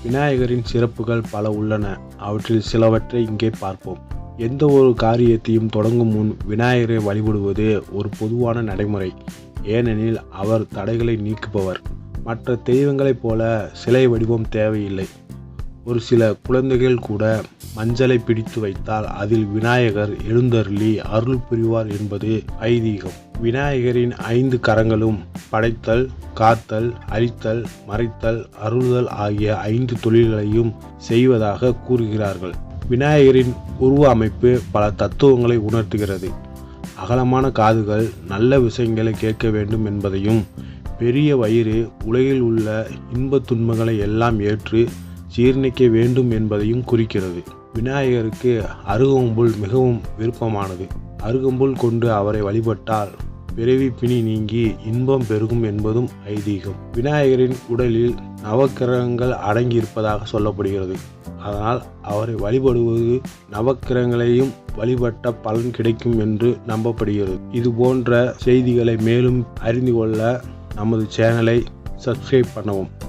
விநாயகரின் சிறப்புகள் பல உள்ளன. அவற்றில் சிலவற்றை இங்கே பார்ப்போம். எந்த ஒரு காரியத்தையும் தொடங்கும் முன் விநாயகரை வழிபடுவது ஒரு பொதுவான நடைமுறை. ஏனெனில் அவர் தடைகளை நீக்குபவர். மற்ற தெய்வங்களைப் போல சிலை வடிவம் தேவையில்லை. ஒரு சில குழந்தைகள் கூட மஞ்சளை பிடித்து வைத்தால் அதில் விநாயகர் எழுந்தருளி அருள் புரிவார் என்பது ஐதீகம். விநாயகரின் 5 கரங்களும் படைத்தல், காத்தல், அழித்தல், மறைத்தல், அருள்தல் ஆகிய 5 தொழில்களையும் செய்வதாக கூறுகிறார்கள். விநாயகரின் உருவ அமைப்பு பல தத்துவங்களை உணர்த்துகிறது. அகலமான காதுகள் நல்ல விஷயங்களை கேட்க வேண்டும் என்பதையும், பெரிய வயிறு உலகில் உள்ள இன்ப துன்பங்களை எல்லாம் ஏற்று ஜீர்ணிக்க வேண்டும் என்பதையும் குறிக்கிறது. விநாயகருக்கு அருகம்புல் மிகவும் விருப்பமானது. அருகம்புல் கொண்டு அவரை வழிபட்டால் பிறவி பிணி நீங்கி இன்பம் பெருகும் என்பதும் ஐதீகம். விநாயகரின் உடலில் நவக்கிரகங்கள் அடங்கியிருப்பதாக சொல்லப்படுகிறது. அதனால் அவரை வழிபடுவது நவக்கிரகங்களையும் வழிபட்ட பலன் கிடைக்கும் என்று நம்பப்படுகிறது. இது போன்ற செய்திகளை மேலும் அறிந்து கொள்ள நமது சேனலை சப்ஸ்கிரைப் பண்ணவும்.